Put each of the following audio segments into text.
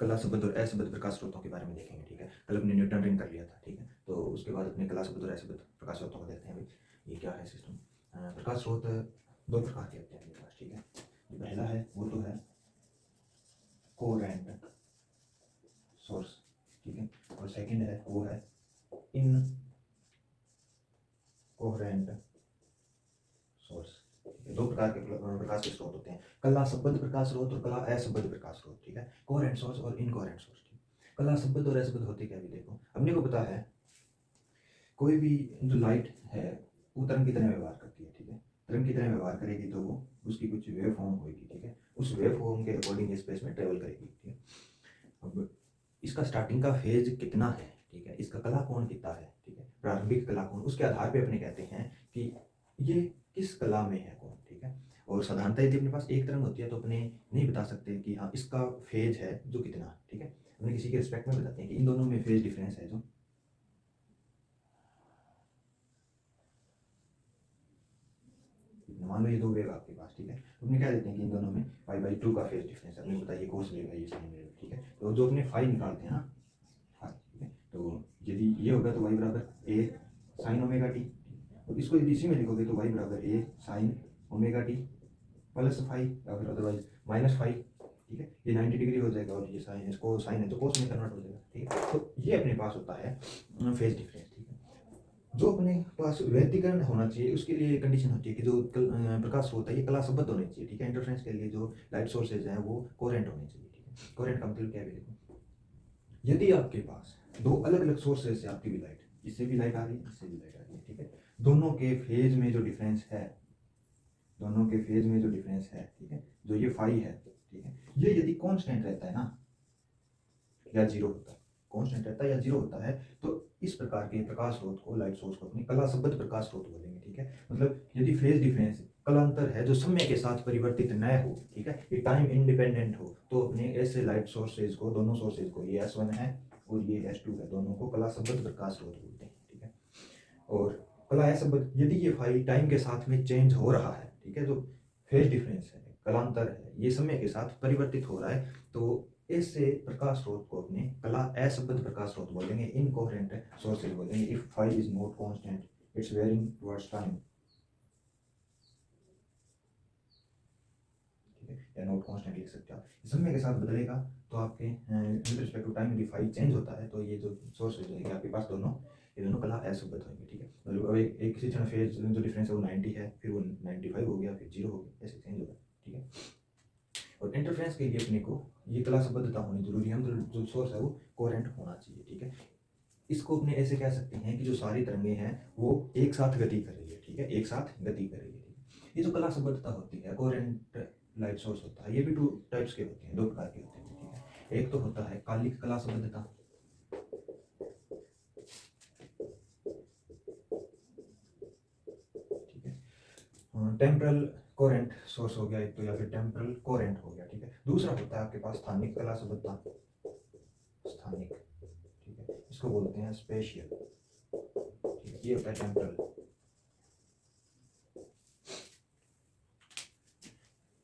कला संबद्ध और असंबद्ध प्रकाश स्रोतों के बारे में देखेंगे। ठीक है, कल अपने न्यूटन रिंग कर लिया था। ठीक है, तो उसके बाद अपने कला संबद्ध और असंबद्ध प्रकाश स्रोतों को देखते हैं। भाई ये क्या है सिस्टम। प्रकाश स्रोत दो प्रकार के होते हैं मेरे पास। ठीक है, जो पहला है वो तो है कोहेरेंट सोर्स। ठीक है, और सेकंड है वो है इन कोहेरेंट सोर्स। दो प्रकार के प्रकाश के स्रोत होते हैं, कला संबद्ध प्रकाश स्रोत और कला असंबद्ध प्रकाश स्रोत। ठीक है, कोहेरेंट सोर्स और इनकोहेरेंट सोर्स। ठीक, कला संबद्ध और असंबद्ध होती क्या है अभी देखो। अपने को पता है कोई भी जो लाइट है वो तरंग की तरह व्यवहार करती है। ठीक है, तरंग की तरह व्यवहार करेगी तो वो उसकी कुछ वेव फॉर्म होगी। ठीक है, उस वेव फॉर्म के अकॉर्डिंग स्पेस में ट्रेवल करेगी। ठीक है, अब इसका स्टार्टिंग का फेज कितना है। ठीक है, इसका कला कोण कितना है। ठीक है, प्रारंभिक कला कोण, उसके आधार पे अपने कहते हैं कि ये किस कला में है कौन। ठीक है, और साधारणतः यदि अपने पास एक तरंग होती है तो अपने नहीं बता सकते कि हाँ इसका फेज है जो कितना। ठीक है, अपने किसी के रिस्पेक्ट में बताते हैं कि इन दोनों में फेज डिफरेंस है जो मान लो ये दो वेव आपके पास। ठीक है, तो अपने क्या देते हैं कि इन दोनों में π/2 का फेज डिफरेंस है। अपने बताइए कोस वेव है ये साइन वेव। ठीक है, तो जो अपने फाई निकालते हैं ना फाई। ठीक है, तो यदि ये होगा तो y बराबर a साइन ओमेगा टी। तो इसको यदि इसी में लिखोगे तो y बराबर a sine omega t plus phi या फिर अदरवाइज माइनस फाई। ठीक है, ये 90 डिग्री हो जाएगा और ये साइन इसको साइन है तो कोस में कन्वर्ट हो जाएगा। ठीक है, तो ये अपने पास होता है फेज डिफरेंस। ठीक है, जो अपने पास व्यतिकरण होना चाहिए उसके लिए कंडीशन होती है कि जो प्रकाश होता है ये कला संबद्ध होने चाहिए। ठीक है, इंटरफेरेंस के लिए जो लाइट सोर्सेज हैं वो कोहेरेंट होने चाहिए। ठीक है, कोहेरेंट का मतलब क्या है देखो, यदि आपके पास दो अलग अलग सोर्सेज से आपकी भी लाइट, इससे भी लाइट आ रही है इससे भी लाइट आ रही है। ठीक है, दोनों के फेज में जो डिफरेंस है, दोनों के फेज में जो डिफरेंस है, ठीक है, जो ये फाई है, ठीक है, ये यदि कांस्टेंट रहता है ना या जीरो होता है, कांस्टेंट रहता है या जीरो होता है, तो इस प्रकार के प्रकाश स्रोत को, लाइट सोर्स को अपनी कला संबद्ध प्रकाश स्रोत बोलेंगे। ठीक है, मतलब यदि फेज डिफरेंस कलांतर है जो समय के साथ परिवर्तित न हो। ठीक है, ये टाइम इंडिपेंडेंट हो, तो अपने ऐसे लाइट सोर्सेज को, दोनों सोर्सेज को, ये S1 है और ये S2 है, दोनों को कला संबद्ध प्रकाश स्रोत बोलते हैं। ठीक है, और कला असंबद्ध यदि ये फाई टाइम के साथ में चेंज हो रहा है। ठीक है, जो फेज डिफरेंस है, कलांतर है, ये समय के साथ परिवर्तित हो रहा है, तो ऐसे प्रकाश स्रोत को अपने कला असंबद्ध प्रकाश स्रोत बोलेंगे, इनकोहेरेंट सोर्सेज बोलेंगे। If phi is not constant it's varying towards time. ठीक है, या नॉट कांस्टेंट लिख सकते हो आप, समय के साथ बदलेगा तो आपके विद रिस्पेक्ट टू टाइम यदि फाई चेंज होता है तो ये जो सोर्सेज होंगे आपके पास दोनों, ये दोनों कला असंबद्ध होंगे। ठीक है, मतलब अब एक किसी क्षण फेज जो डिफरेंस है वो 90 है, फिर वो 95 हो गया, फिर 0 हो गया, ऐसे चेंज होगा। ठीक है, और इंटरफेरेंस के लिए अपने को ये कला संबद्धता होनी जरूरी है, मतलब जो सोर्स है वो कोहेरेंट होना चाहिए। ठीक है, इसको अपने ऐसे कह सकते हैं कि जो सारी तरंगें हैं वो एक साथ गति कर रही है। ठीक है, एक साथ गति कर रही है। ठीक है, ये जो कला संबद्धता होती है, कोहेरेंट लाइट सोर्स होता है, ये भी 2 टाइप्स के होते हैं, 2 प्रकार के होते हैं। ठीक है, एक तो होता है कालिक कला संबद्धता। ठीक है, टेम्परल कोहेरेंट सोर्स हो गया एक तो, या फिर टेम्परल कोहेरेंट हो गया। ठीक है, दूसरा होता है आपके पास स्थानिक कला संबद्धता, स्थानिक। ठीक है, इसको बोलते हैं स्पेशियल। ठीक है, ये होता है temporal.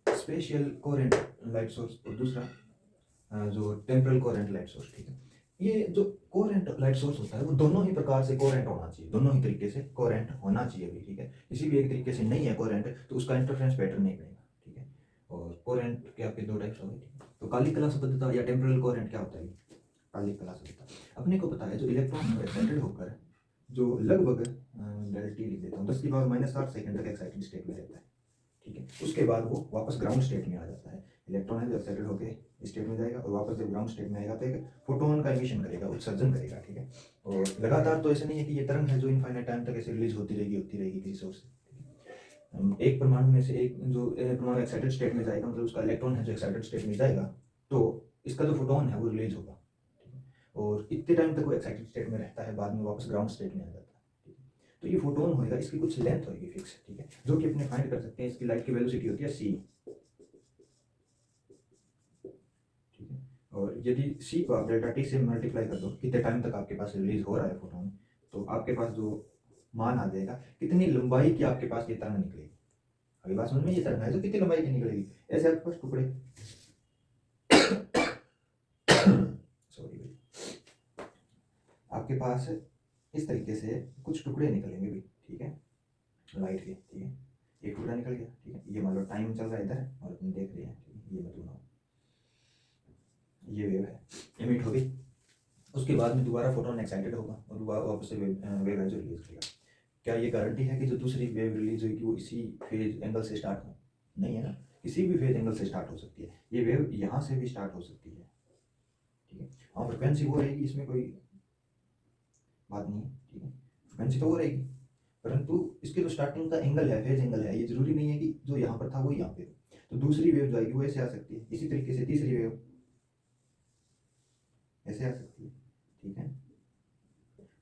Spatial coherent light source और दूसरा जो टेम्परल कोहेरेंट लाइट सोर्स। ठीक है, ये जो कोहेरेंट लाइट सोर्स होता है वो दोनों ही प्रकार से कोहेरेंट होना चाहिए, दोनों ही तरीके से कोहेरेंट होना चाहिए भी। ठीक है, किसी भी एक तरीके से नहीं है कोहेरेंट तो उसका इंटरफेरेंस पैटर्न नहीं बनेगा। ठीक है, और कोहेरेंट के आपके 2 टाइप्स हो गए। ठीक है, तो कालिक कला संबद्धता या टेम्परल कोहेरेंट क्या होता है। कालिक कला संबद्धता अपने को पता है जो इलेक्ट्रॉन एक्साइटेड होकर जो लगभग डेल्टा टी लिख देता हूँ 10⁻⁸ सेकंड तक एक्साइटेड स्टेट में रहता है। ठीक है, उसके बाद वो वापस ग्राउंड स्टेट में आ जाता है। इलेक्ट्रॉन है जो एक्साइटेड होकर स्टेट में जाएगा और वापस जब ग्राउंड स्टेट में आएगा तो एक फोटोन का एमिशन करेगा, उत्सर्जन करेगा। ठीक है, और लगातार तो ऐसे नहीं है कि ये तरंग है जो इनफाइनाइट टाइम तक ऐसे रिलीज होती रहेगी किसी सोर्स से। एक परमाणु में से एक जो परमाणु एक्साइटेड स्टेट में जाएगा, मतलब उसका इलेक्ट्रॉन है जो एक्साइटेड स्टेट में जाएगा, तो इसका जो फोटोन है वो रिलीज होगा। ठीक है, और इतने टाइम तक वो एक्साइटेड स्टेट में रहता है, बाद में वापस ग्राउंड स्टेट में आ जाता है। तो ये फोटोन होएगा, इसकी कुछ लेंथ होगी फिक्स। ठीक है, जो कि अपने फाइंड कर सकते हैं, इसकी लाइट की वेलोसिटी होती है c। ठीक है, और यदि c को आप डेल्टा टी से मल्टीप्लाई कर दो, कितने टाइम तक आपके पास रिलीज हो रहा है फोटोन, तो आपके पास जो मान आ जाएगा कितनी लंबाई की आपके पास ये तरंग निकलेगी। अभी बात समझ में, ये तरंग है जो कितनी लंबाई की निकलेगी, ऐसे आपके पास टुकड़े आपके पास इस तरीके से कुछ टुकड़े निकलेंगे भी, ठीक है, लाइट के, ठीक है, एक टुकड़ा निकल गया, ठीक है, ये मान लो टाइम चल रहा है इधर और अपन देख रहे हैं, ठीक है, ये मतलब ये वेव है, एमिट हो गई, उसके बाद में दोबारा फोटोन एक्साइटेड होगा और वापस से वेव है जो रिलीज करेगा। क्या ये गारंटी है कि जो दूसरी वेव रिलीज होगी वो इसी फेज एंगल से स्टार्ट हो? नहीं है ना, किसी भी फेज एंगल से स्टार्ट हो सकती है, ये वेव यहाँ से भी स्टार्ट हो सकती है, ठीक है, हाँ फ्रिक्वेंसी वो रहेगी, इसमें कोई बात नहीं है, ठीक है, फ्रिक्वेंसी तो वो रहेगी, परंतु इसके जो स्टार्टिंग का एंगल है, फेज एंगल है, ये जरूरी नहीं है कि जो यहाँ पर था वो यहाँ पे हो। तो दूसरी वेव जो आएगी वो ऐसे आ सकती है, इसी तरीके से तीसरी वेव ऐसे आ सकती है, ठीक है,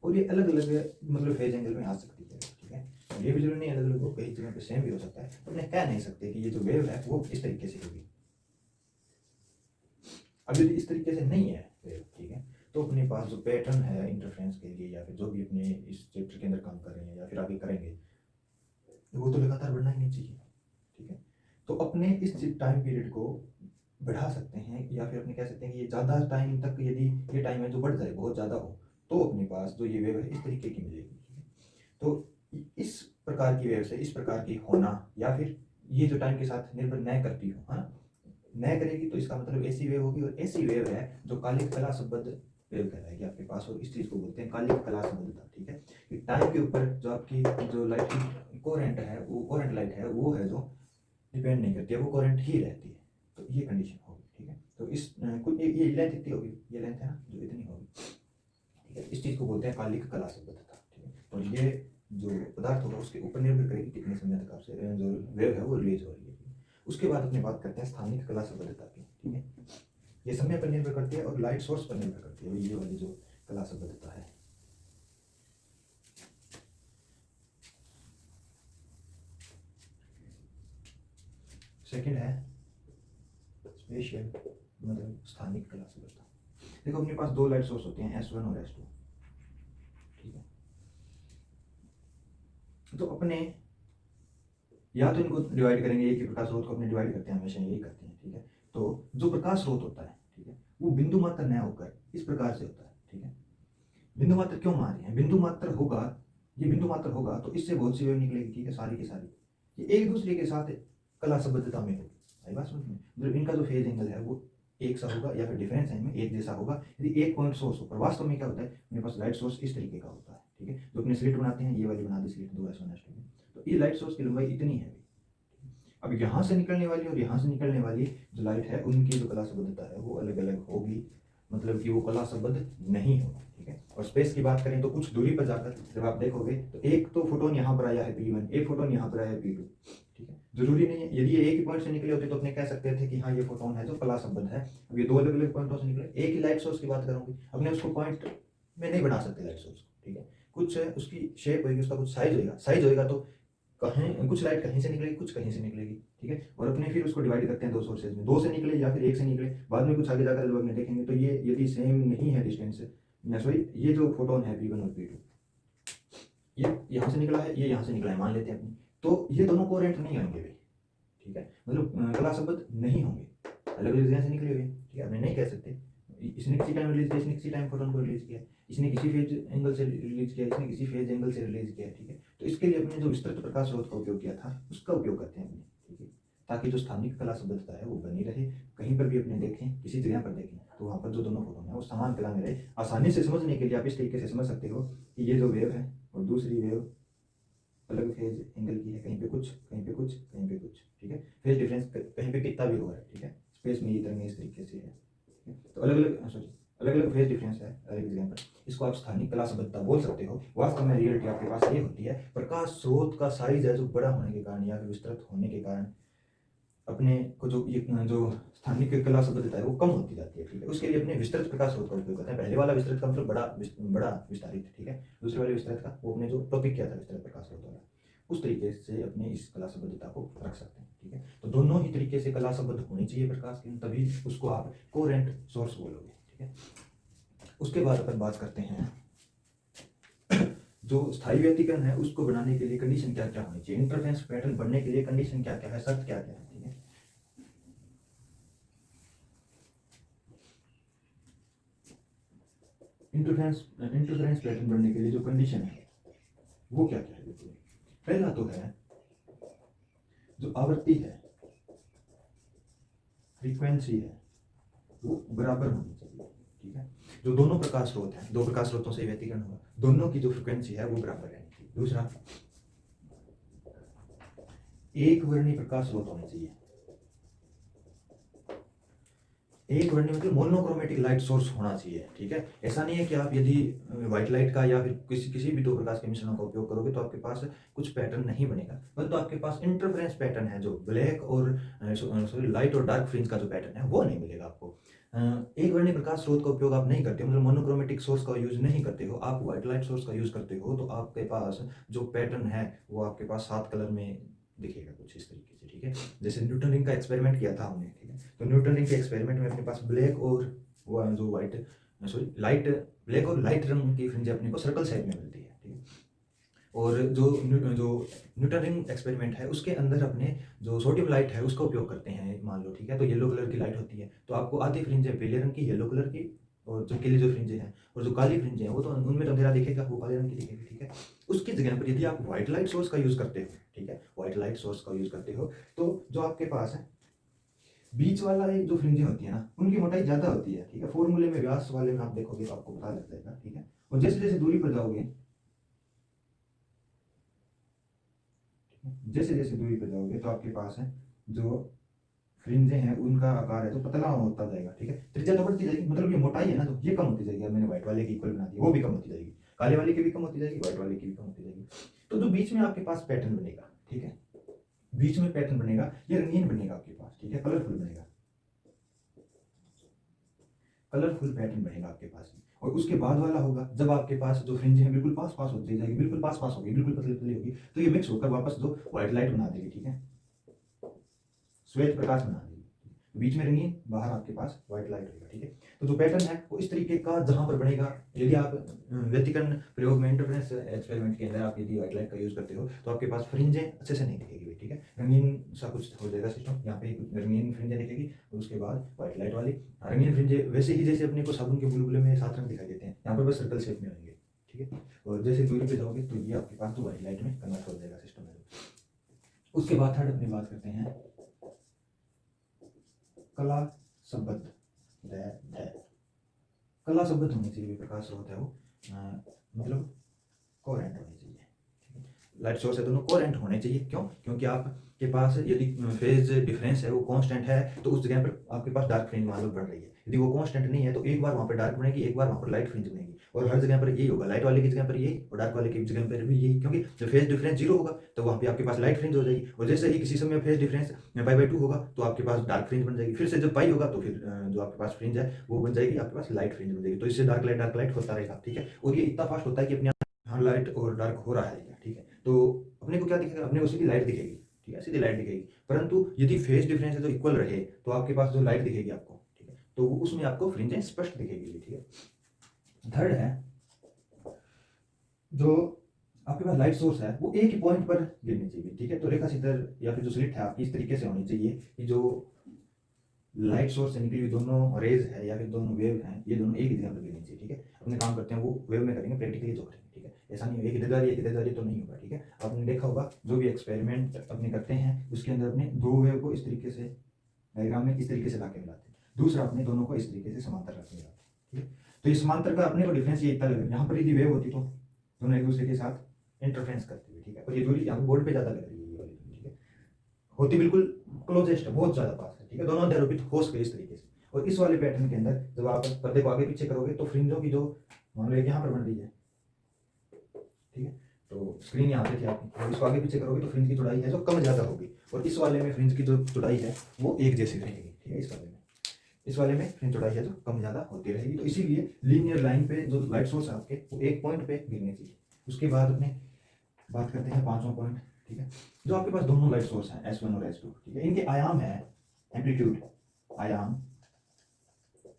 और ये अलग अलग मतलब फेज एंगल में आ सकती है, ठीक है, ये भी जरूरी नहीं अलग अलग हो, कई जगह पे सेम भी हो सकता है, अपने कह नहीं सकते कि ये जो वेव है वो इस तरीके से होगी। अब यदि इस तरीके से नहीं है वेव, ठीक है, तो अपने पास जो पैटर्न है इंटरफ्रेंस के लिए या फिर जो भी अपने इस चैप्टर के अंदर काम कर रहे हैं या फिर आगे करेंगे, वो तो लगातार बढ़ना ही नहीं चाहिए, ठीक है, तो अपने इस टाइम पीरियड को बढ़ा सकते हैं या फिर अपने कह सकते हैं कि ये ज़्यादा टाइम तक यदि ये टाइम है जो बढ़ जाए, बहुत ज़्यादा हो, तो अपने पास जो ये वेव है इस तरीके की मिलेगी, ठीक है, तो इस प्रकार की वेव से इस प्रकार की होना या फिर ये जो टाइम के साथ निर्भर न करती हो, है ना, न करेगी, तो इसका मतलब ऐसी वेव होगी, और ऐसी वेव है जो कालिक कला संबद्ध वेव कहलाएगी आपके पास, और इस चीज़ को बोलते हैं कालिक कला संबद्धता, ठीक है, कि टाइम के ऊपर जो आपकी जो लाइट की कोरेंट है, वो कोरेंट लाइट है, वो है जो डिपेंड नहीं करती है, वो कोरेंट ही रहती है, तो ये कंडीशन होगी, ठीक है, तो इस कुछ ये लेंथ इतनी होगी, ये लेंथ है ना जो इतनी होगी, ठीक है, इस चीज़ को बोलते हैं कालिक कला संबद्धता, ठीक है, तो ये जो पदार्थ होगा उसके ऊपर निर्भर करेगी कितने समय तक आपसे जो वेव है वो रिलीज हो रही है। उसके बाद अपनी बात करते हैं स्थानिक कला संबद्धता की, ठीक है, ये समय पर निर्भर करती है और लाइट सोर्स पर निर्भर करती है, ये वाली जो कला संबद्धता है। सेकंड है स्पेशियल मतलब स्थानिक कला संबद्धता। देखो अपने पास दो लाइट सोर्स होते हैं, S1 और S2, ठीक है, तो अपने या तो इनको डिवाइड करेंगे, एक ही प्रकाश स्रोत को अपने डिवाइड करते हैं, हमेशा यही करते हैं, ठीक है, तो जो प्रकाश स्रोत होता है, ठीक है, वो बिंदु मात्र न होकर इस प्रकार से होता है, ठीक है, बिंदु मात्र क्यों मान रहे हैं, बिंदु मात्र होगा, ये बिंदु मात्र होगा तो इससे बहुत सी वेव निकलेगी, ठीक है, सारी की सारी ये एक दूसरे के साथ कला संबद्धता में होगी, आई बात समझ में, मतलब इनका जो फेज एंगल है वो एक सा होगा या फिर डिफरेंस है इनमें एक जैसा होगा, यदि एक पॉइंट सोर्स हो, पर वास्तव में क्या होता है मेरे पास लाइट सोर्स इस तरीके का होता है, ठीक है, जो अपने स्लिट बनाते हैं, ये वाली बना दी स्लिट 2S1 S2 में, तो ये लाइट सोर्स की लंबाई इतनी है, अब यहाँ से निकलने वाली और यहाँ से निकलने वाली जो लाइट है उनकी जो कला संबद्धता है वो अलग अलग होगी, मतलब कि वो कला संबद्ध नहीं होगी, ठीक है, और स्पेस की बात करें तो कुछ दूरी पर जाकर जब आप देखोगे तो एक तो फोटोन यहाँ पर आया है P1, एक फोटोन यहाँ पर आया है P2, ठीक है, जरूरी नहीं है, यदि ये एक ही पॉइंट से निकले होते तो अपने कह सकते थे कि हाँ ये फोटोन है जो कला संबद्ध है, अब ये दो अलग अलग पॉइंटों से निकले, एक ही लाइट सोर्स की बात करूँगी, अपने उसको पॉइंट में नहीं बना सकते लाइट सोर्स, ठीक है, कुछ उसकी शेप होगी, उसका कुछ साइज होएगा तो कहीं कुछ लाइट कहीं से निकलेगी, कुछ कहीं से निकलेगी, ठीक है, और अपने फिर उसको डिवाइड करते हैं दो सोर्सेज में, दो से निकले या फिर एक से निकले, बाद में कुछ आगे जाकर जब अपने देखेंगे तो ये यदि सेम नहीं है डिस्टेंस, सॉरी ये जो फोटोन है P1 और P2, ये यहाँ से निकला है, ये यहाँ से निकला है मान लेते हैं अपनी, तो ये दोनों कोरेंट नहीं होंगे भाई, ठीक है, मतलब कला संबद्ध नहीं होंगे, अलग अलग जगह से निकले हुए, ठीक है, अपने नहीं कह सकते इसने किसी टाइम रिलीज किया, इसने किसी टाइम फोटोन को रिलीज किया, इसने किसी फेज एंगल से रिलीज किया, इसने किसी फेज एंगल से रिलीज किया, ठीक है, तो इसके लिए अपने जो विस्तृत प्रकाश स्रोत का उपयोग किया था उसका उपयोग करते हैं अपने, ठीक है, ताकि जो स्थानिक कला संबद्धता है वो बनी रहे, कहीं पर भी अपने देखें किसी जगह पर देखें तो वहाँ पर जो दोनों फोटोन है वो समान कला में रहे। आसानी से समझने के लिए आप इस तरीके से समझ सकते हो कि ये जो वेव है और दूसरी वेव अलग फेज एंगल की है, कहीं पे कुछ कहीं पे कुछ कहीं पे कुछ, ठीक है, फेज डिफरेंस कहीं पे कितना भी हो रहा है, ठीक है, स्पेस में ये तरंग इस तरीके से है, तो अलग अलग सॉरी अलग अलग फेज डिफरेंस है अलग जगह पर, इसको आप स्थानिक कला संबद्धता बोल सकते हो। वास्तव में रियलिटी आपके पास ये होती है, प्रकाश स्रोत का साइज है जो बड़ा होने के कारण या फिर विस्तृत होने के कारण अपने को जो ये जो स्थानिक कला संबद्धता है वो कम होती जाती है, ठीक है, उसके लिए अपने विस्तृत प्रकाश स्रोत का उपयोग करते हैं। पहले वाला विस्तृत का मतलब बड़ा विस्तारित, ठीक है, दूसरे वाले विस्तृत का वो अपने जो टॉपिक किया था विस्तृत प्रकाश स्रोत वाला, उस तरीके से अपने इस कला संबद्धता को रख सकते हैं, ठीक है, तो दोनों ही तरीके से कला संबद्ध होनी चाहिए प्रकाश की, तभी उसको आप कोरेंट सोर्स बोलोगे, ठीक है। उसके बाद अपन बात करते हैं जो स्थायी व्यतिकरण है उसको बनाने के लिए कंडीशन क्या क्या होनी चाहिए, इंटरफेरेंस पैटर्न बनने के लिए कंडीशन क्या क्या है, शर्त क्या क्या है, ठीक है। इंटरफेरेंस पैटर्न बनने के लिए जो कंडीशन है वो क्या क्या है? देखिए, पहला तो है जो आवृत्ति है, फ्रीक्वेंसी है, वो बराबर होनी चाहिए। ठीक है, जो दोनों प्रकाश स्रोत हैं, दो प्रकाश स्रोतों से व्यतिकरण होगा, दोनों की जो फ्रीक्वेंसी है वो बराबर रहनी चाहिए। दूसरा, एक वर्णी प्रकाश स्रोत होने चाहिए। एक वर्णी मतलब मोनोक्रोमेटिक लाइट सोर्स होना चाहिए। ठीक है, ऐसा नहीं है कि आप यदि व्हाइट लाइट का या फिर किसी भी दो प्रकाश के मिश्रणों का उपयोग करोगे तो आपके पास कुछ पैटर्न नहीं बनेगा, बस तो आपके पास इंटरफेरेंस पैटर्न है, जो ब्लैक और सॉरी लाइट और डार्क फ्रिंज का जो पैटर्न है वो नहीं मिलेगा आपको। एक वर्णी प्रकाश स्रोत का उपयोग आप नहीं करते, मतलब मोनोक्रोमेटिक सोर्स का यूज नहीं करते हो, आप व्हाइट लाइट सोर्स का यूज करते हो, तो आपके पास जो पैटर्न है वो आपके पास 7 कलर में दिखेगा कुछ इस तरीके से। ठीक है, जैसे न्यूटन रिंग का एक्सपेरिमेंट किया था हमने। ठीक है, तो न्यूटन रिंग के एक्सपेरिमेंट में अपने पास ब्लैक और वो जो व्हाइट सॉरी लाइट ब्लैक और लाइट रंग की फ्रिंज अपने को सर्कल शेप में मिलती है। ठीक है, और जो न्यूटन रिंग एक्सपेरिमेंट है उसके अंदर अपने जो सोडियम लाइट है उसका उपयोग करते हैं, मान लो। ठीक है, तो येलो कलर की लाइट होती है, तो आपको आधी फ्रिंजें पीले रंग की येलो कलर की, और जो केली जो फ्रिंजें हैं और जो काली फ्रिंजें हैं वो तो उनमें तो अंधेरा दिखेगा, वो काले रंग की दिखेगी। ठीक है, उसकी जगह पर यदि आप व्हाइट लाइट सोर्स का यूज करते हो, ठीक है, व्हाइट लाइट सोर्स का यूज करते हो, तो जो आपके पास है बीच वाला एक जो फ्रिंजें होती है ना उनकी मोटाई ज्यादा होती है। ठीक है, फॉर्मूले में व्यास वाले में आप देखोगे तो आपको पता लग जाएगा। ठीक है, और जैसे जैसे दूरी पर जाओगे, जैसे जैसे दूरी पर जाओगे तो आपके पास है जो फ्रिंजें हैं उनका आकार है तो पतला होता जाएगा। ठीक है, त्रिज्या तो बढ़ती जाएगी, मतलब ये मोटाई है ना जो ये कम होती जाएगी। अब मैंने व्हाइट वाले की इक्वल बना दी, वो भी कम होती जाएगी, काले वाले की भी कम होती जाएगी, व्हाइट वाले की भी कम होती जाएगी। तो जो बीच में आपके पास पैटर्न बनेगा, ठीक है, बीच में पैटर्न बनेगा, ये रंगीन बनेगा आपके पास। ठीक है, कलरफुल बनेगा, कलरफुल पैटर्न बनेगा आपके पास। और उसके बाद वाला होगा जब आपके पास जो फ्रिंज है बिल्कुल पास पास होती जाएगी, बिल्कुल पास पास होगी, बिल्कुल पतली पतली होगी, तो ये मिक्स होकर वापस जो व्हाइट लाइट बना देगी। ठीक है, श्वेत प्रकाश बना देगी, बीच में रंगीन, बाहर आपके पास व्हाइट लाइट होगा। ठीक है, तो जो पैटर्न है वो इस तरीके का जहां पर बनेगा, यदि आप व्यतिकरण प्रयोग में इंटरफेरेंस एक्सपेरिमेंट के अंदर आप यदि व्हाइट लाइट का यूज करते हो तो आपके पास फ्रिंजें अच्छे से नहीं दिखेगी। ठीक है, रंगीन सा कुछ हो जाएगा सिस्टम, यहाँ पे रंगीन फ्रिंजें दिखेगी और उसके बाद व्हाइट लाइट वाली रंगीन फ्रिंजें वैसे ही जैसे अपने को साबुन के बुलबुले में 7 रंग दिखाई देते हैं, यहाँ पर बस सर्कल शेप में होंगे। ठीक है, और जैसे दूरी पे जाओगे तो ये आपके पास तो व्हाइट लाइट में कन्वर्ट हो जाएगा सिस्टम है। उसके बाद थर्ड अपनी बात करते हैं कला संबद्ध है। कला संबद्ध होनी चाहिए प्रकाश स्रोत है वो, मतलब कोहेरेंट होनी चाहिए। लाइट सोर्स है दोनों कोहेरेंट होने चाहिए। क्यों? क्योंकि आपके पास यदि फेज डिफरेंस है वो कांस्टेंट है तो उस जगह पर आपके पास डार्क फ्रिंज मान लो बढ़ रही है, यदि वो कांस्टेंट नहीं है तो एक बार वहाँ पर डार्क बनेगी, एक बार वहाँ पर लाइट फ्रिंज बनेगी, और हर जगह पर यही होगा, लाइट वाले की जगह पर यही और डार्क वाले की जगह पर भी यही, क्योंकि जब फेज डिफरेंस 0 होगा तो वहाँ पे आपके पास लाइट फ्रिंज हो जाएगी, और जैसे ही किसी समय फेज डिफरेंस पाई/2 होगा तो आपके पास डार्क फ्रिंज बन जाएगी, फिर से जब पाई होगा तो फिर जो आपके पास फ्रिंज है वो बन जाएगी, आपके पास लाइट फ्रिंज बन जाएगी। तो इससे डार्क लाइट होता रहेगा। ठीक है, और ये इतना फास्ट होता है कि अपने हाँ लाइट और डार्क हो रहा है। ठीक है, तो अपने को क्या दिखेगा, अपने को सीधी लाइट दिखेगी। ठीक है, सीधी लाइट दिखेगी, परंतु यदि फेज डिफरेंस है तो इक्वल रहे तो आपके पास जो लाइट दिखेगी आपको, ठीक है, तो उसमें आपको फ्रिंजें स्पष्ट दिखेगी। ठीक है, थर्ड है जो आपके पास लाइट सोर्स है वो एक ही पॉइंट पर गिरनी चाहिए। ठीक है, तो रेखा सीधर या फिर जो स्लिट है आपकी इस तरीके से होनी चाहिए कि जो लाइट सोर्स से निकली हुई दोनों रेज है या फिर दोनों वेव हैं ये दोनों एक ही जगह पर गिरनी चाहिए। ठीक है, अपने काम करते हैं वो वेव में करेंगे, प्रैक्टिकली जो करेंगे। ठीक है, ऐसा नहीं है एक इधर जा रही है एक इधर जा रही है तो नहीं होगा। ठीक है, आपने देखा होगा जो भी एक्सपेरिमेंट अपने करते हैं उसके अंदर अपने दो वेव को इस तरीके से डायग्राम में इस तरीके से लाके मिलाते हैं, दूसरा अपने दोनों को इस तरीके से समांतर रख मिलाते हैं। ठीक है, तो इस समांतर का अपने को डिफरेंस ये इतना लगे, यहाँ पर यदि वेव होती तो दोनों एक दूसरे के साथ इंटरफेरेंस करती हुई। ठीक है, और ये दूरी यहाँ बोर्ड पे ज़्यादा लग रही है ये वाली। ठीक है, होती बिल्कुल क्लोजेस्ट है, बहुत ज़्यादा पास है। ठीक है, दोनों अध्यारोपित हो सके इस तरीके से। और इस वाले पैटर्न के अंदर जब आप पर्दे को आगे पीछे करोगे तो फ्रिंजों की जो मान लो यहाँ पर बन रही है, ठीक है, तो स्क्रीन यहाँ पे थी आपकी, और इसको आगे पीछे करोगे तो फ्रिंज की चौड़ाई है जो कम ज़्यादा होगी, और इस वाले में फ्रिंज की जो चौड़ाई है वो एक जैसी रहेगी। ठीक है, इस वाले में फ्रिंज चौड़ाई है जो कम ज़्यादा होती रहेगी। तो इसीलिए लीनियर लाइन पे जो लाइट सोर्स है आपके वो एक पॉइंट पे गिरने चाहिए। उसके बाद अपने बात करते हैं पांचवा पॉइंट। ठीक है, जो आपके पास दोनों लाइट सोर्स हैं S1 और S2, ठीक है, इनके आयाम है एम्पलीट्यूड, आयाम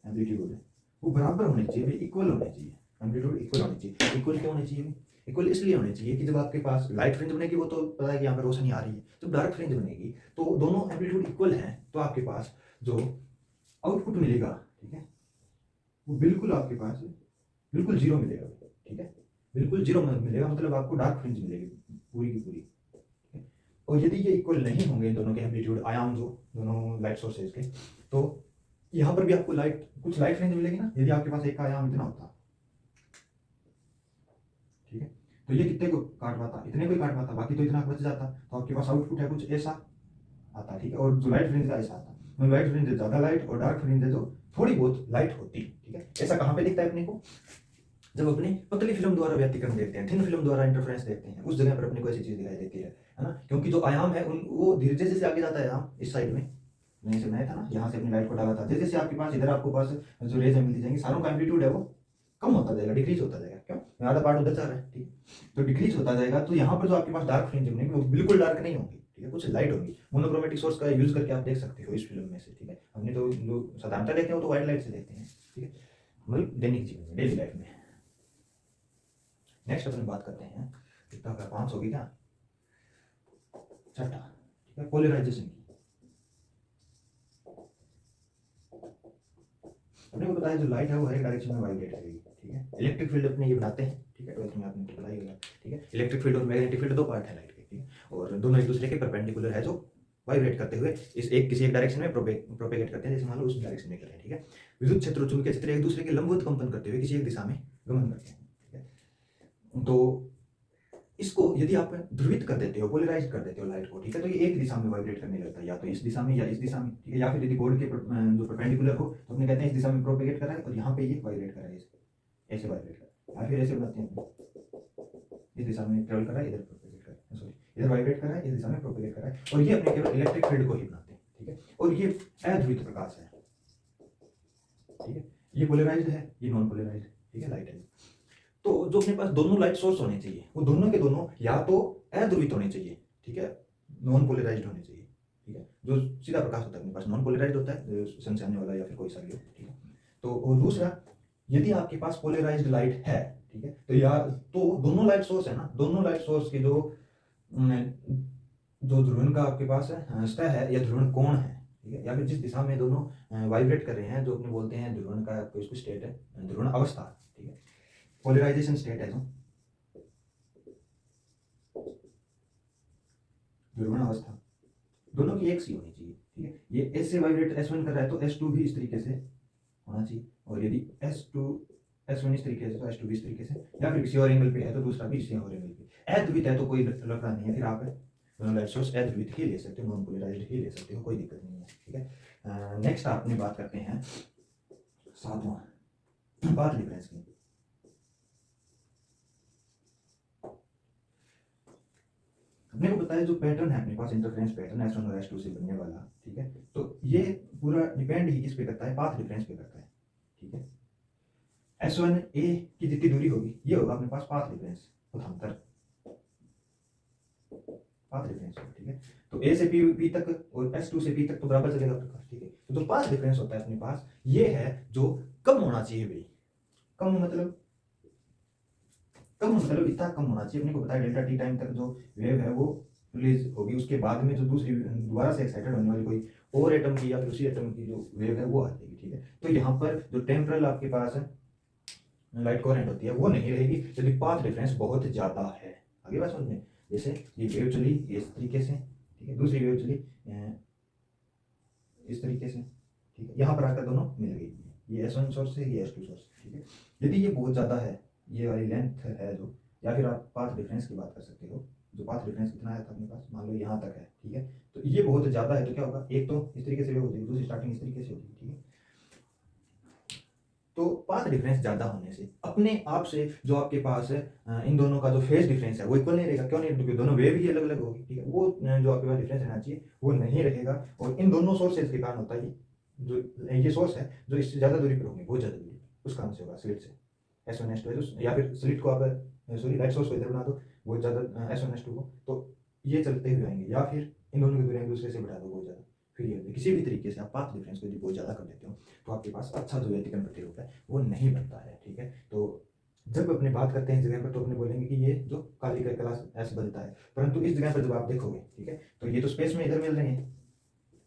एम्पलीट्यूड वो बराबर होने चाहिए, इक्वल होने चाहिए, एम्पलीट्यूड इक्वल होनी चाहिए। इक्वल क्यों होनी चाहिए? इक्वल इसलिए होनी चाहिए कि जब आपके पास लाइट फ्रिंज बनेगी वो तो पता है कि यहाँ पर रोशनी आ रही है, जब डार्क फ्रिंज बनेगी तो दोनों एम्पलीट्यूड इक्वल हैं तो आपके पास जो आउटपुट मिलेगा, ठीक है, वो बिल्कुल आपके पास बिल्कुल जीरो मिलेगा, ठीक है, बिल्कुल जीरो मिलेगा, मतलब आपको डार्क फ्रिंज मिलेगी पूरी की पूरी। और यदि ये इक्वल नहीं होंगे इन दोनों के एम्पलीट्यूड आयाम जो दोनों लाइट सोर्सेज के, तो यहाँ पर भी आपको लाइट कुछ लाइट फ्रिंज मिलेगी ना, यदि आपके पास एक का आयाम इतना होता, ठीक है, तो ये कितने को काट पाता, इतने को ही काट पाता, बाकी तो इतना बच जाता, तो आपके पास आउटपुट है कुछ ऐसा आता, ठीक है। और जो लाइट फ्रिंज का ऐसा आता, तो लाइट फ्रिंज है ज्यादा लाइट और डार्क फ्रिंज है जो थोड़ी बहुत लाइट होती, ठीक है। ऐसा कहाँ पे दिखता है अपने को, जब अपनी पतली फिल्म द्वारा व्यतिकरण देखते हैं, थिन फिल्म द्वारा इंटरफेरेंस देखते हैं, उस जगह पर अपने को ऐसी चीज दिखाई देती है ना, क्योंकि जो आयाम है उन वो धीरे जैसे आगे जाता है आयाम इस साइड में, यहीं से बनाया था ना, यहाँ से अपनी लाइट को डाला था, जैसे जैसे आपके पास इधर आपको पास जो रेज मिलती जाएंगी, सारों का एम्पलीट्यूड है वो कम होता जाएगा, डिक्रीज होता जाएगा, क्यों, आधा पार्ट उधर जा रहा है, ठीक है, तो डिक्रीज होता जाएगा। तो यहाँ पर जो आपके पास डार्क फ्रिंज होंगी वो बिल्कुल डार्क नहीं होंगी, ठीक है, कुछ लाइट होगी। मोनोक्रोमेटिक सोर्स का यूज करके आप देख सकते हो इस फिल्म में से, ठीक है। हमने तो लोग साधारणतः देखते हैं तो व्हाइट लाइट से देखते हैं, ठीक है, मतलब दैनिक जीवन में, डेली लाइफ में। नेक्स्ट अपन बात करते हैं, कितना का 5 होगी क्या, छठा, ठीक है, पोलराइजेशन की। अपने को पता है जो लाइट है वो हर एक डायरेक्शन में वाइब्रेट करेगी, ठीक है। इलेक्ट्रिक फील्ड अपने ये बनाते हैं, ठीक है, तो इसमें आपने पता ही होगा, ठीक है। इलेक्ट्रिक फील्ड और मैग्नेटिक फील्ड दो पार्ट है लाइट के, ठीक है, और दोनों एक दूसरे के परपेंडिकुलर है, जो वाइब्रेट करते हुए इस एक किसी एक डायरेक्शन में प्रोपेगेट करते हैं, जैसे मान लो उस डायरेक्शन में कर रहे हैं, ठीक है। विद्युत क्षेत्र और चुंबकीय क्षेत्र एक दूसरे के लंबवत कंपन करते हुए किसी एक दिशा में गमन करते हैं, ठीक है। तो इसको यदि आप ध्रुवित कर देते हो, पोलराइज कर देते हो लाइट को, ठीक है, तो ये एक दिशा में वाइब्रेट करने लगता है, या तो इस दिशा में या इस दिशा में, ठीक है। या फिर यदि बोर्ड के जो परपेंडिकुलर हो तो अपने कहते हैं इस दिशा में प्रोपेगेट कर रहा है और यहाँ पे ये वाइब्रेट कर रहा है, ऐसे वाइब्रेट कर रहा है, या फिर ऐसे बनाते हैं इस दिशा में ट्रेवल कर रहा है, इधर प्रोपेगेट कर रहा है, सॉरी इधर वाइब्रेट कर रहा है, इस दिशा में प्रोपेगेट कर रहा है, और ये अपने केवल इलेक्ट्रिक फील्ड को ही बनाते हैं, ठीक है। और ये अध्रुवित प्रकाश है, ठीक है, ये पोलराइज्ड है, ये नॉन पोलराइज्ड, ठीक है, लाइट है। तो जो अपने पास दोनों लाइट सोर्स होने चाहिए वो दोनों के दोनों या तो अध्रुवित होने चाहिए, ठीक है, नॉन पोलराइज्ड होने चाहिए, ठीक है। जो सीधा प्रकाश होता है अपने पास नॉन पोलराइज्ड होता है, सन से आने वाला या फिर कोई सा भी हो, ठीक है। तो और दूसरा, यदि आपके पास पोलराइज्ड लाइट है, ठीक है, तो या तो दोनों लाइट सोर्स है ना, दोनों लाइट सोर्स की जो ध्रुवण का आपके पास है सतह है या ध्रुवण कोण है, ठीक है, या फिर जिस दिशा में दोनों वाइब्रेट कर रहे हैं, जो अपने बोलते हैं ध्रुवण का कोई स्टेट है, ध्रुवण अवस्था, ठीक है, पोलराइजेशन स्टेट है जो ध्रुवण अवस्था, दोनों की एक सी होनी चाहिए, ठीक है। ये एस से वाइब्रेट S1 कर रहा है तो S2 भी इस तरीके से होना चाहिए, और यदि S1 इस तरीके से तो S2 भी इस तरीके से, या फिर किसी और एंगल पे है तो दूसरा भी इसी और एंगल पे। अध्रुवित है तो कोई लफड़ा नहीं है, फिर आप दोनों लाइट सोर्स अध्रुवित ही ले सकते हो, नॉन पोलराइज्ड ही ले सकते हो, कोई दिक्कत नहीं है, ठीक है। नेक्स्ट आपने बात करते हैं 7वां, पाथ डिफरेंस की। अपने को पता है जो पैटर्न है अपने पास इंटरफेरेंस पैटर्न S1 और S2 से बनने वाला, ठीक है, तो ये पूरा डिपेंड ही किस पे करता है, पाथ डिफरेंस पे करता है, ठीक है। S1 A की जितनी दूरी होगी ये होगा अपने पास पाथ डिफरेंस, पथांतर, पाथ डिफरेंस, ठीक है। तो A से P तक और S2 से P तक तो बराबर चलेगा प्रकाश, ठीक है। तो जो पाथ डिफरेंस होता है अपने पास ये है जो कम होना चाहिए भाई, कम मतलब इतना कम होना चाहिए, अपने को पता है डेल्टा टी टाइम तक जो वेव है वो रिलीज होगी, उसके बाद में जो दूसरी दोबारा से एक्साइटेड होने वाली कोई और एटम की या फिर उसी एटम की जो वेव है वो आ जाएगी, ठीक है। तो यहाँ पर जो टेम्परल आपके पास है लाइट कोहेरेंट होती है वो नहीं रहेगी यदि पाथ डिफरेंस बहुत ज्यादा है। आगे बात समझ में, जैसे ये वेव चली इस तरीके से, ठीक है, दूसरी वेव चली इस तरीके से, ठीक है, यहाँ पर आकर दोनों मिल गई, ये S1 सोर्स है, ये S2 सोर्स, ठीक है। यदि ये बहुत ज्यादा है, ये वाली लेंथ है जो, या फिर आप पाथ डिफरेंस की बात कर सकते हो, जो पाथ डिफरेंस कितना है अपने पास, मान लो यहाँ तक है, ठीक है, तो ये बहुत ज़्यादा है तो क्या होगा, एक तो इस तरीके से हो जाएगी, दूसरी स्टार्टिंग इस तरीके से होगी, ठीक है। तो पाथ डिफरेंस ज़्यादा होने से अपने आप से जो आपके पास है इन दोनों का जो फेज डिफरेंस है वो इक्वल नहीं रहेगा, क्यों नहीं, क्योंकि दोनों वेव ही अलग अलग होगी, ठीक है, वो जो आपके पास डिफरेंस रहना चाहिए वो नहीं रहेगा। और इन दोनों सोर्सेज के कारण होता है जो ये सोर्स है जो इससे ज़्यादा दूरी पर होंगे, बहुत ज़्यादा दूरी, उस कारण से होगा स्लिट से S1 S2, या फिर स्लिट को आप सॉरी लाइट सोर्स को इधर बना दो बहुत ज़्यादा S1 S2 को, तो ये चलते हुए आएंगे, या फिर इन दोनों की दूरी एक दूसरे से बढ़ा दो बहुत ज़्यादा, फिर ये किसी भी तरीके से आप पाथ डिफरेंस को यदि बहुत ज़्यादा कर देते हो तो आपके पास अच्छा जो व्यतिकरण प्रतिरूप है वो नहीं बनता है, ठीक है। तो जब अपने बात करते हैं इस जगह पर तो अपने बोलेंगे कि ये जो काली का क्लास ऐसे बनता है, परंतु इस जगह पर जब आप देखोगे, ठीक है, तो ये तो स्पेस में इधर मिल रहे हैं,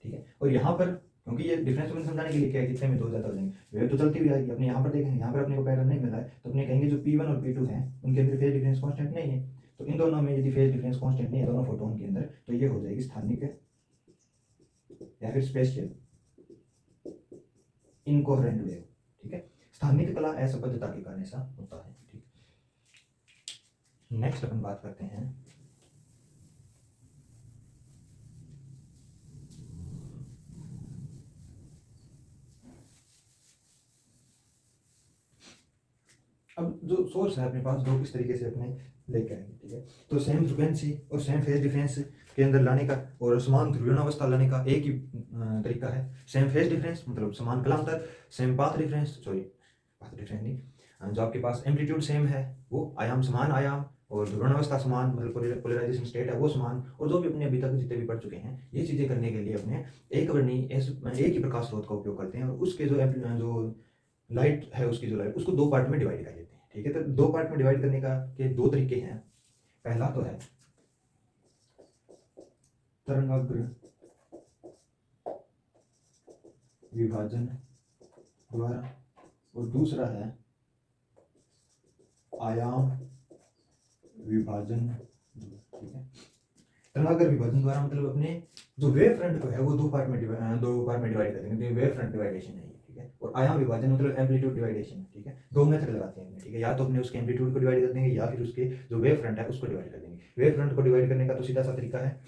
ठीक है, और यहाँ पर क्योंकि ये डिफरेंस में समझाने के लिए क्या है, कितने में दो ज़्यादा हो जाएंगे, वेव तो चलती हुई आएगी। अपने यहाँ पर देखेंगे, यहाँ पर अपने को पैटर्न नहीं मिला है, तो अपने कहेंगे जो P1 और P2 हैं उनके अंदर फेज डिफरेंस कांस्टेंट नहीं है। तो इन दोनों में यदि फेज डिफरेंस कांस्टेंट नहीं है दोनों फोटोन के अंदर, तो ये हो जाएगी स्थानिक या फिर स्पेशियल इनकोहेरेंट वेव। ठीक है, स्थानिक कला असंबद्धता के कारण ऐसा होता है। ठीक, नेक्स्ट अपन बात करते हैं अब जो सोर्स है अपने पास, दो किस तरीके से अपने लेके आएंगे। ठीक है, तो सेम फ्रिक्वेंसी और सेम फेज डिफरेंस के अंदर लाने का और समान ध्रुवीणावस्था लाने का एक ही तरीका है। सेम फेज डिफरेंस मतलब समान कलांतर, same path difference, sorry path difference नहीं, जो आपके पास एम्पलीट्यूड सेम है, वो आयाम समान आयाम, और ध्रुवीणावस्था समान मतलब पोलराइजेशन स्टेट है वो समान, और जो भी अपने अभी तक जितने भी पढ़ चुके हैं, ये चीज़ें करने के लिए अपने एक वर्णी एक ही प्रकाश स्रोत का उपयोग करते हैं, और उसके जो लाइट है उसकी जो लाइट उसको दो पार्ट में डिवाइड कर देते हैं। ठीक है, तो दो पार्ट में डिवाइड करने का के दो तरीके हैं। पहला तो है तरंगाग्र विभाजन द्वारा, और दूसरा है आयाम विभाजन। ठीक है, तरंगाग्र विभाजन द्वारा मतलब अपने जो वेव फ्रंट को है वो दो पार्ट में डिवाइड कर देंगे, वेव फ्रंट डिवाइडेशन है। ठीक है, और आयाम विभाजन मतलब एम्पलीट्यूड डिवाइडेशन। ठीक है, दो मेथड लगाते हैं। ठीक है, या तो अपने उसके एम्पलीट्यूड को डिवाइड कर देंगे या फिर उसके जो वेव फ्रंट है उसको डिवाइड कर देंगे। वेव फ्रंट को डिवाइड करने का तो सीधा सा तरीका है,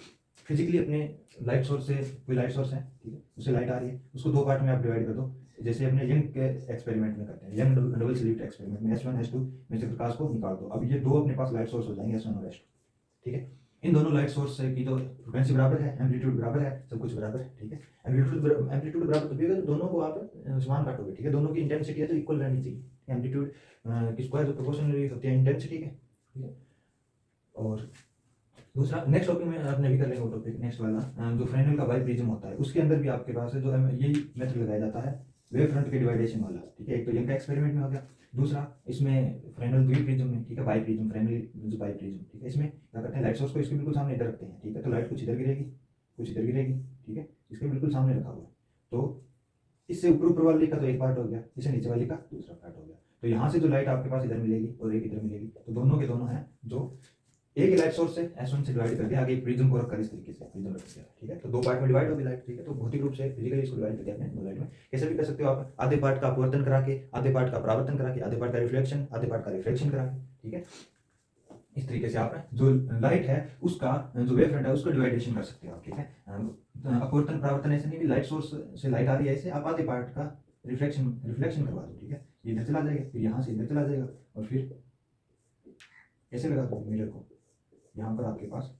फिजिकली अपने लाइट सोर्स से, कोई लाइट सोर्स है, ठीक है, उससे लाइट आ रही है, उसको दो पार्ट में आप डिवाइड कर दो, जैसे अपने यंग के एक्सपेरिमेंट में करते हैं, यंग डबल स्लिट एक्सपेरिमेंट में S1 S2 में से प्रकाश को निकाल दो। अब ये दो अपने पास लाइट सोर्स हो जाएंगे S1 और S2। ठीक है, इन दोनों लाइट सोर्स की तो फ्रिक्वेंसी बराबर है, एम्पलीट्यूड बराबर है, सब कुछ बराबर है। ठीक है, एम्पलीट्यूड बराबर तभी होगा दोनों को आप समान काटोगे। ठीक है, दोनों की इंटेंसिटी है तो इक्वल रहनी चाहिए, एम्पलीट्यूड की स्क्वायर जो प्रोपोर्शनली होती है इंटेंसिटी के। ठीक है, और दूसरा नेक्स्ट टॉपिक में आपने भी कर लेंगे वो टॉपिक नेक्स्ट वाला, जो फ्रेनेल का बाई प्रिज्म होता है उसके अंदर भी आपके पास है जो यही मेथड लगाया जाता है, वेव फ्रंट के डिवाइडेशन वाला। ठीक है, एक तो यंग का एक्सपेरिमेंट में हो गया, दूसरा इसमें फ्रेनेल द्वि प्रिज्म में। ठीक है, बाई प्रिज्म, फ्रेनेल जो बाई प्रिज्म। ठीक है, इसमें क्या करते हैं, लाइट सोर्स को इसके बिल्कुल सामने इधर रखते हैं। ठीक है, तो लाइट कुछ इधर गिरेगी कुछ इधर गिरेगी। ठीक है, इसके बिल्कुल सामने रखा हुआ है, तो इससे ऊपर वाली का तो एक पार्ट हो गया, इससे नीचे वाली का दूसरा पार्ट हो गया। तो यहाँ से जो लाइट आपके पास इधर मिलेगी और एक इधर मिलेगी, तो दोनों के दोनों हैं जो एक ही लाइट सोर्स से S1 से डिवाइड करके आगे एक प्रिज्म को रखकर इस तरीके से प्रिज्म रख दिया। ठीक है, तो दो पार्ट में डिवाइड होगी लाइट। ठीक है, तो भौतिक रूप से फिजिकली इसको डिवाइड कर दिया आपने दो लाइट में। कैसे भी कर सकते हो आप, आधे पार्ट का अपवर्तन करा के, आधे पार्ट का परावर्तन करा के, आधे पार्ट का रिफ्लेक्शन, आधे पार्ट का रिफ्लेक्शन करा के। ठीक है, इस तरीके से आप जो लाइट है उसका जो वेव फ्रंट है उसको डिवाइडेशन कर सकते हो आप। ठीक है, अपवर्तन परावर्तन ऐसे नहीं भी लाइट सोर्स से लाइट आ रही है, ऐसे आप आधे पार्ट का रिफ्लेक्शन करवा दो। ठीक है, ये इधर चला जाएगा, फिर यहाँ से इधर चला जाएगा, और फिर ऐसे लगा दो मिरर को, यहाँ पर आपके पास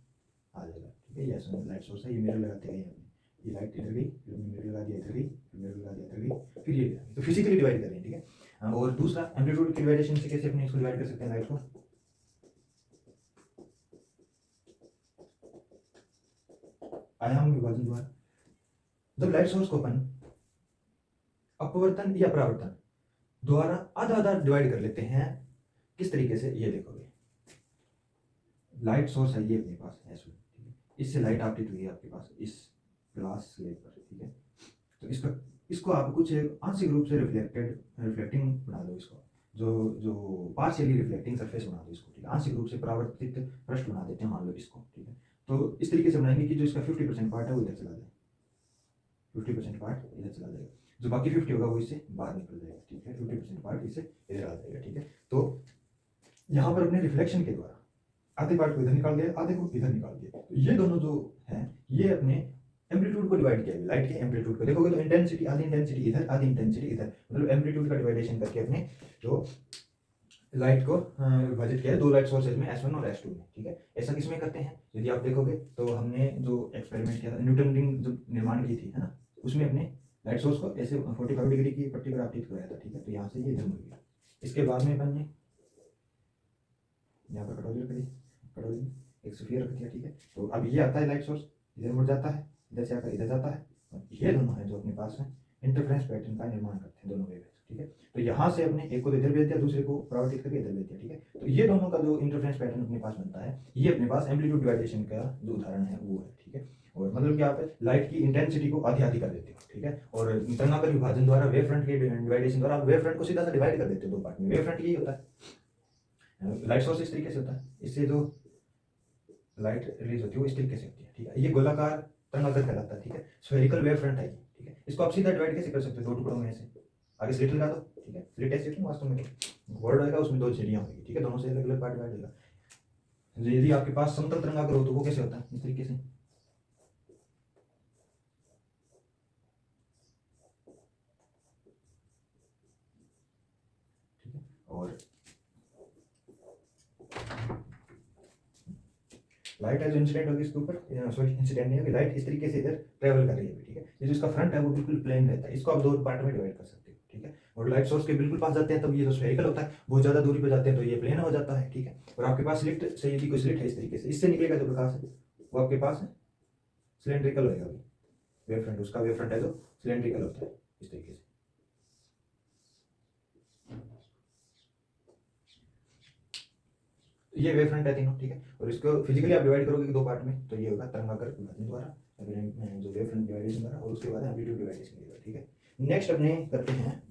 आ जाएगा। ठीक है, ये ऐसा लाइट सोर्स है, ये मिरर लगाते गए हमने, ये लाइट इधर गई, फिर मिरर लगा दिया इधर गई, फिर मिरर लगा दिया इधर गई, फिर ये गई। तो फिजिकली डिवाइड कर रहे हैं। ठीक है, और दूसरा एम्पलीट्यूड की डिवाइडेशन से कैसे अपने इसको डिवाइड कर सकते हैं लाइट को, आयाम विभाजन द्वारा। जब लाइट सोर्स को अपन अपवर्तन या परावर्तन द्वारा आधा आधा डिवाइड कर लेते हैं, किस तरीके से ये देखोगे, लाइट सोर्स है ये अपने पास S1। ठीक है, इससे लाइट आपतित हुई है आपके पास इस ग्लास स्लेब पर। ठीक है, तो इसको आप कुछ आंशिक रूप से रिफ्लेक्टिंग बना दो, इसको जो पार्शियली रिफ्लेक्टिंग सरफेस बना दो इसको। ठीक है, आंशिक रूप से परावर्तित पृष्ठ बना देते हैं मान लो इसको। ठीक है, तो इस तरीके से बनाएंगे कि जो इसका 50% पार्ट है वो इधर चला जाए, 50% पार्ट इधर चला जाएगा, जो बाकी 50 होगा वो इससे बाहर निकल जाएगा। ठीक है, 50% पार्ट इससे इधर आ जाएगा। ठीक है, तो यहाँ पर अपने रिफ्लेक्शन के द्वारा आधे पार्ट को इधर निकाल दिया, आधे को इधर निकाल दिया, तो ये दोनों जो हैं ये अपने एम्पलीट्यूड को डिवाइड किया है। लाइट के एम्पलीट्यूड को देखोगे तो इंटेंसिटी, आधी इंटेंसिटी इधर आधी इंटेंसिटी इधर, मतलब एम्पलीट्यूड का डिवाइडेशन करके अपने जो लाइट को विभाजित किया है दो लाइट सोर्सेज में, S1 और S2 में। ठीक है, ऐसा किसमें करते हैं, यदि आप देखोगे तो हमने जो एक्सपेरिमेंट किया था, न्यूटन रिंग जो निर्माण की थी है ना, उसमें अपने लाइट सोर्स को ऐसे 45 डिग्री की पट्टी पर आपतित कराया था। ठीक है, तो यहाँ से ये इधर मुड़ गया, इसके बाद में अपन ने यहाँ पर कटौती रख दी, कटौती एक स्फीयर रख दिया। ठीक है, तो अब ये आता है लाइट सोर्स, इधर मुड़ जाता है, इधर से आकर इधर जाता है, और ये दोनों है जो अपने पास है इंटरफेरेंस पैटर्न का निर्माण करते हैं दोनों वेव। ठीक है, तो यहाँ से अपने एक को इधर भेज दिया, दूसरे को परावर्तित करके इधर भेज दिया। ठीक है, तो ये दोनों का जो इंटरफेरेंस पैटर्न अपने पास बनता है, ये अपने पास एम्पलीट्यूड डिवाइडेशन का जो उदाहरण है वो है। ठीक है, और मतलब कि आप लाइट की इंटेंसिटी को आधी आधी कर देते हो, ठीक है। और तरंगाकर विभाजन द्वारा वेव फ्रंट के डिवाइडेशन द्वारा आप वेव फ्रंट को सीधा सा डिवाइड कर देते हो दो पार्ट में। वेव फ्रंट यही होता है, लाइट सोर्स इस तरीके से होता है, इससे जो लाइट रिलीज होती है वो इस तरीके से होती है, ठीक है। ये गोलाकार तरंगाकर कहलाता है, ठीक है। स्फेरिकल वेव फ्रंट है ये, ठीक है। इसको आप सीधा डिवाइड कैसे कर सकते हो दो टुकड़ों में ऐसे, आगे स्लिट लगा दो, ठीक है। स्लिट ऐसे होती है वास्तव में, वर्ड होगा उसमें दो झिल्लियां होगी, ठीक है, दोनों से अलग अलग पार्ट डिवाइड होगा। यदि आपके पास समतल तरंगाकर हो तो वो कैसे होता है, इस तरीके से, ठीक है। और लाइट है जो इंसिडेंट होगी इसके ऊपर, सॉरी इंसिडेंट नहीं होगी, लाइट इस तरीके से इधर ट्रेवल कर रही है, ठीक है। ये जो इसका फ्रंट है वो बिल्कुल प्लेन रहता है, इसको आप दो पार्ट में डिवाइड कर सकते हो, ठीक है। और लाइट सोर्स के बिल्कुल पास जाते हैं तब ये जो स्फेरिकल होता है, बहुत ज्यादा दूरी पर जाते हैं तो ये प्लेन हो जाता है, ठीक है। और आपके पास स्लिट से यदि कोई स्लिट है इस तरीके से, इससे निकलेगा जो प्रकाश है वो आपके पास है सिलेंड्रिकल होएगा, वेव फ्रंट, उसका वेव फ्रंट है जो सिलेंड्रिकल होता है इस तरीके से। ये वेव फ्रंट है तीनों, ठीक है। और इसको फिजिकली आप डिवाइड करोगे दो पार्ट में तो ये होगा तरंगाकर विभाजन द्वारा, जो वेव फ्रंट डिवाइडेशन द्वारा, और उसके बाद एम्पलीट्यूड डिवाइडेशन द्वारा, ठीक है। नेक्स्ट अपने करते हैं